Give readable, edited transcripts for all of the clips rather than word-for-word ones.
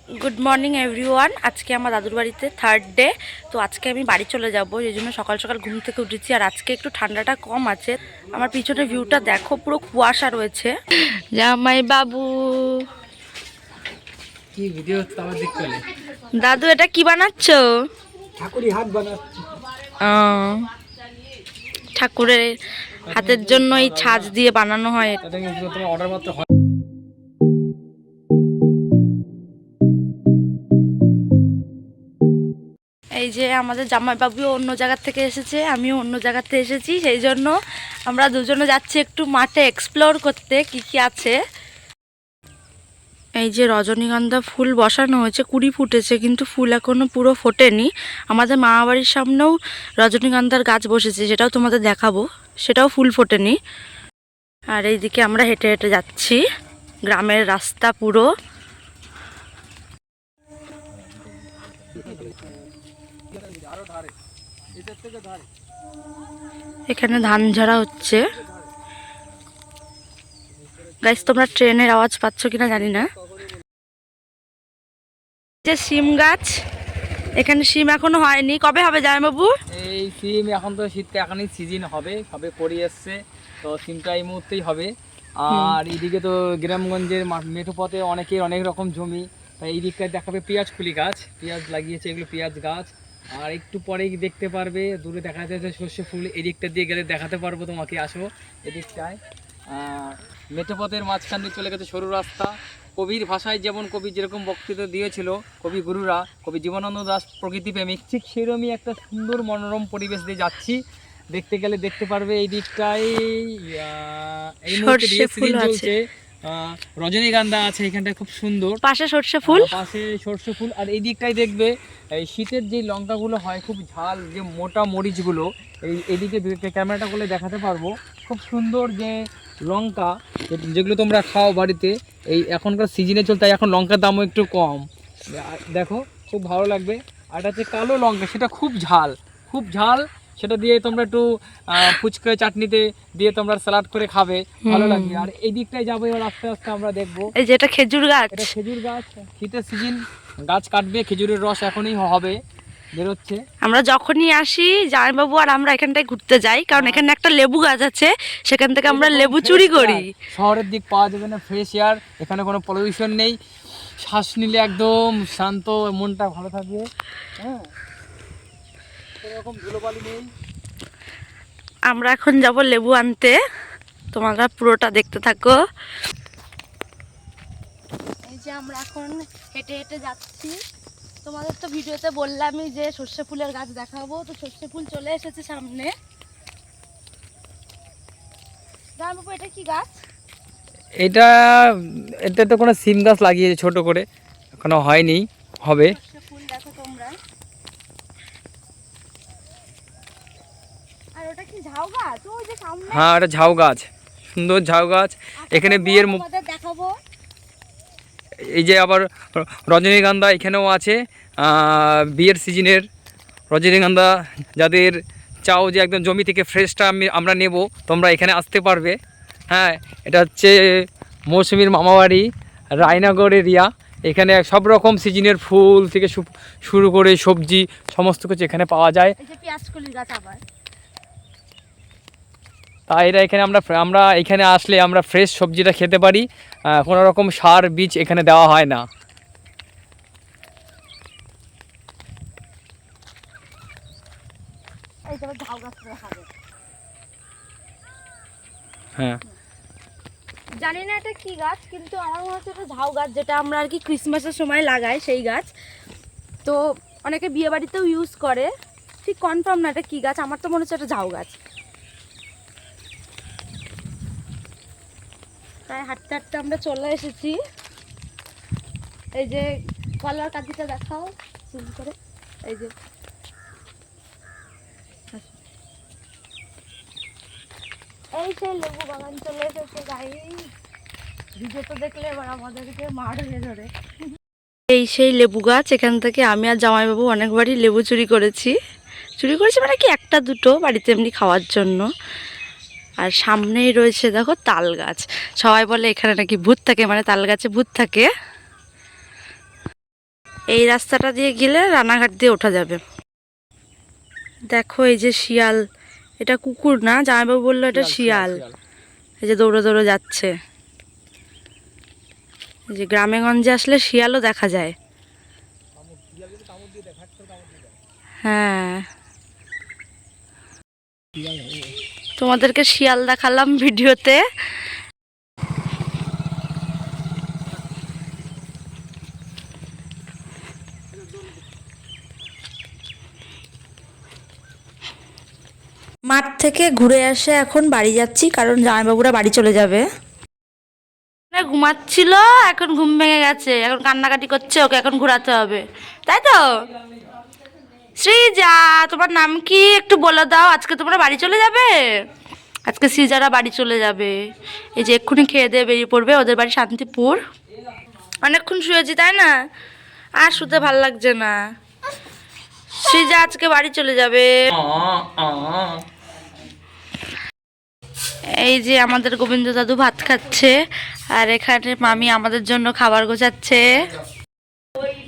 Good morning everyone. আজকে আমার দাদুর বাড়িতে থার্ড ডে। তো আজকে আমি বাড়ি চলে যাব, এই জন্য সকাল সকাল ঘুম থেকে উঠেছি। আর আজকে একটু ঠান্ডাটা কম আছে। আমার পিছনে ভিউটা দেখো, পুরো কুয়াশা রয়েছে। জামাই বাবু, কি ভিডিও হচ্ছে আমার দিক চলে। দাদু এটা কি বানাচ্ছ? ঠাকুরই হাত বানাচ্ছি। ঠাকুরের হাতের জন্য এই ছাঁচ দিয়ে বানানো হয়। এটা কিন্তু তোমার অর্ডার মাত্র হয়। এই যে আমাদের জামাইবাবুও অন্য জায়গার থেকে এসেছে, আমিও অন্য জায়গার থেকে এসেছি, সেই জন্য আমরা দুজনে যাচ্ছি একটু মাঠে এক্সপ্লোর করতে কি কি আছে। এই যে রজনীগন্ধা ফুল বসানো হয়েছে, 20 ফুটেছে, কিন্তু ফুল এখনো পুরো ফোটেনি। আমাদের মামাবাড়ির সামনেও রজনীগন্ধার গাছ বসেছে, সেটাও তোমাদের দেখাবো, সেটাও ফুল ফোটেনি। আর এইদিকে আমরা হেঁটে হেঁটে যাচ্ছি, গ্রামের রাস্তা পুরো। এখানে ধান ঝাড়া হচ্ছে। গাইস, তোমরা ট্রেনের আওয়াজ পাচ্ছ কিনা জানি না। যে শিম গাছ, এখানে শিম এখনো হয়নি, কবে হবে জামাইবাবু? এই সিম এখন তো শীতটা এখনই সিজন হবে, সবে পড়ে এসছে, তো সিমটা এই মুহূর্তেই হবে। আর এইদিকে তো গ্রামগঞ্জের মেঠো পথে অনেকের অনেক রকম জমি, তাই এই দিকটায় দেখাবে পেঁয়াজ কুলি গাছ, পেঁয়াজ লাগিয়েছে, এগুলো পেঁয়াজ গাছ। আর একটু পরেই দেখতে পারবে, দূরে দেখা যাচ্ছে সর্ষে ফুল, এই দিকটা দিয়ে গেলে দেখাতে পারবো তোমাকে, আসো এদিকটায়। মেঠো পথের মাঝখান দিয়ে চলে গেছে সরু রাস্তা। কবির ভাষায় যেমন কবি যেরকম বক্তৃতা দিয়েছিল, কবি গুরুরা, কবি জীবনানন্দ দাশ প্রকৃতি প্রেমিক, ঠিক সেরকমই একটা সুন্দর মনোরম পরিবেশ দিয়ে যাচ্ছি। দেখতে গেলে দেখতে পারবে এই দিকটায় এই মুহূর্তে দিয়ে সিজন চলছে, রজনীগন্ধা আছে এখানটায় খুব সুন্দর, পাশে সর্ষে ফুল, পাশে সর্ষে ফুল। আর এই দিকটায় দেখবে এই শীতের যে লঙ্কাগুলো হয় খুব ঝাল, যে মোটা মরিচগুলো, এইদিকে ক্যামেরাটা করলে দেখাতে পারবো, খুব সুন্দর যে লঙ্কা যেগুলো তোমরা খাও বাড়িতে, এই এখনকার সিজনে চলতে, এখন লঙ্কার দামও একটু কম, দেখো খুব ভালো লাগবে। আর এটা হচ্ছে কালো লঙ্কা, সেটা খুব ঝাল, খুব ঝাল, সেটা দিয়ে তোমরা একটু ফুচকা চাটনিতে দিয়ে তোমরা স্যালাড করে খাবে, ভালো লাগবে। আর এই দিকটায় যাবো এবার আস্তে আস্তে আমরা দেখবো। এই যে এটা খেজুর গাছ, এটা খেজুর গাছ, শীতের সিজন, গাছ কাটবে, খেজুরের রস এখনই হবে, বেরোচ্ছে। আমরা যখনই আসি জামাইবাবু আর আমরা এখানটায় ঘুরতে যাই, কারণ এখানে একটা লেবু গাছ আছে, সেখান থেকে আমরা লেবু চুরি করি। শহরের দিক পাওয়া যাবে না ফ্রেশ এয়ার, এখানে কোনো পলিউশন নেই, শ্বাস নিলে একদম শান্ত, মনটা ভালো থাকবে। হ্যাঁ, এরকম ধুলোবালি নেই। আমরা এখন যাব লেবু আনতে, তোমরা পুরোটা দেখতে থাকো। এই যে আমরা এখন হেঁটে হেঁটে যাচ্ছি, তোমাদের তো ভিডিওতে বললামই যে সর্ষে ফুলের গাছ দেখাবো, তো সর্ষে ফুল চলে এসেছে সামনে। জামাইবাবু এটা কি গাছ? এটা এটা তো কোনো সিম গাছ লাগিয়েছে ছোট করে, এখনো হয়নি, হবে। সর্ষে ফুল দেখো তোমরা। আর ওটা কি ঝাউ গাছ? ওই যে সামনে। হ্যাঁ, এটা ঝাউ গাছ, সুন্দর ঝাউ গাছ। এখানে বিয়ের দেখাবো। এই যে আবার রজনীগন্ধা এখানেও আছে, বিয়ের সিজনের রজনীগন্ধা, যাদের চাও যে একদম জমি থেকে ফ্রেশটা আমরা নেব, তোমরা এখানে আসতে পারবে। হ্যাঁ, এটা হচ্ছে মৌসুমীর মামাবাড়ি, রায়নগর এরিয়া। এখানে সব রকম সিজনের ফুল থেকে শুরু করে সবজি সমস্ত কিছু এখানে পাওয়া যায়। তাই এটা এখানে আমরা এখানে আসলে আমরা ফ্রেশ সবজিটা খেতে পারি, কোনো রকম সার বীজ এখানে দেওয়া হয় না। হ্যাঁ, জানি না এটা কি গাছ, কিন্তু আমার মনে হচ্ছে এটা ঝাউ গাছ, যেটা আমরা আর কি ক্রিসমাসের সময় লাগাই সেই গাছ। তো অনেকে বিয়ে বাড়িতেও ইউজ করে, ঠিক কনফার্ম না এটা কি গাছ, আমার তো মনে হচ্ছে এটা ঝাউ গাছ। তাই হাঁটতে হাঁটতে আমরা চলে এসেছি। এই যে কলার কাঠিটা দেখাও জুম করে, এই যে এই সেই লেবু বাগান চলে এসেছে গাইস। ভিডিও তো দেখলে এবার আমাদেরকে মারবে ধরে। এই সেই লেবু গাছ, এখান থেকে আমি আর জামাইবাবু অনেকবারই লেবু চুরি করেছি মানে কি একটা দুটো বাড়িতে এমনি খাওয়ার জন্য। আর সামনেই রয়েছে দেখো তাল গাছ, সবাই বলে এখানে নাকি ভূত থাকে, মানে তাল গাছে ভূত থাকে। এই রাস্তাটা দিয়ে গেলে রানাঘাট দিয়ে ওঠা যাবে। দেখো এই যে শিয়াল, এটা কুকুর না, জামাইবাবু বললো এটা শিয়াল। এই যে দৌড়ে দৌড়ে যাচ্ছে। এই যে গ্রামে গঞ্জে আসলে শিয়ালও দেখা যায়। হ্যাঁ, তোমাদেরকে শিয়াল দেখালাম ভিডিওতে। মাঠ থেকে ঘুরে এসে এখন বাড়ি যাচ্ছি, কারণ জামাইবাবুরা বাড়ি চলে যাবে। ঘুমাচ্ছিল, এখন ঘুম ভেঙে গেছে, এখন কান্নাকাটি করছে, ওকে এখন ঘোরাতে হবে, তাই তো? শ্রীজা, তোমার নাম কি একটু বলে দাও। আজকে তোমরা বাড়ি চলে যাবে? আজকে শ্রীজারা বাড়ি চলে যাবে। এই যে এক্ষুনি খেয়ে দিয়ে বেরিয়ে পড়বে, ওদের বাড়ি শান্তিপুর। অনেকক্ষণ শুয়েছি তাই না, আর শুতে ভাল লাগছে না। শ্রীজা আজকে বাড়ি চলে যাবে। এই যে আমাদের গোবিন্দ দাদু ভাত খাচ্ছে, আর এখানে মামি আমাদের জন্য খাবার গোছাচ্ছে।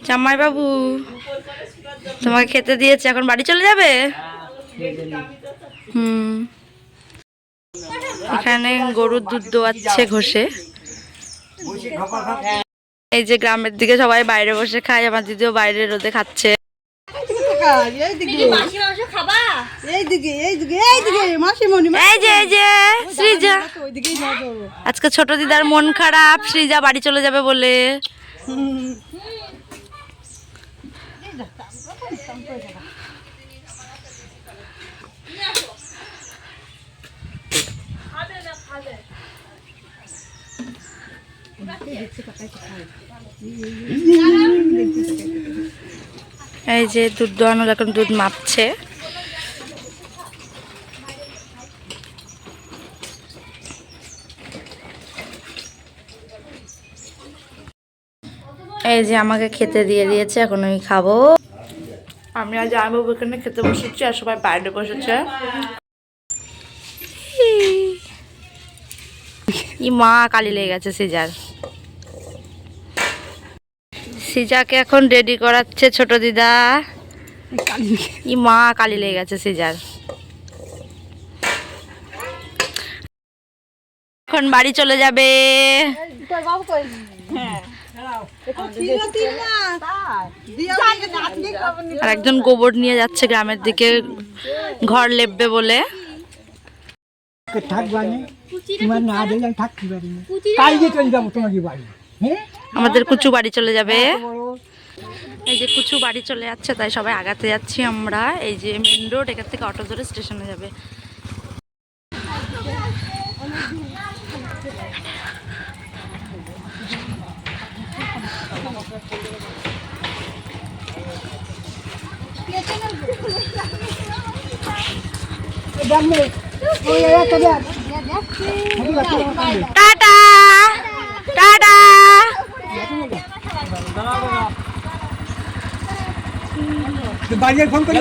জামাইবাবু তোমাকে খেতে দিয়েছে, এখন বাড়ি চলে যাবে? এখানে গরুর দুধ দোয়াচ্ছে ঘষে। এই যে গ্রামের দিকে সবাই বাইরে বসে খায়, আমার দিদিও বাইরে রোদে খাচ্ছে। আজকে ছোট দিদার মন খারাপ, শ্রীজা বাড়ি চলে যাবে বলে। এই যে দুধ দোয়ানো, এখন দুধ মাপছে। এই যে আমাকে খেতে দিয়ে দিয়েছে, এখন আমি খাবো। আমি আর জামাইবাবু এখানে খেতে বসেছি, আর সবাই বাইরে বসেছে। মা কালি লেগে গেছে সিজার। সিজাকে এখন রেডি করাচ্ছে ছোট দিদা। মা কালি লেগে গেছে সিজার। এখন বাড়ি চলে যাবে। আর একজন গোবর নিয়ে যাচ্ছে গ্রামের দিকে, ঘর লেপবে বলে। আমাদের কুচু বাড়ি চলে যাবে। এই যে কুচু বাড়ি চলে যাচ্ছে, তাই সবাই আগাতে যাচ্ছি আমরা। এই যে মেন রোড, এখান থেকে অটো ধরে স্টেশনে যাবে। Tata tata. বাড়ি ফোন করি।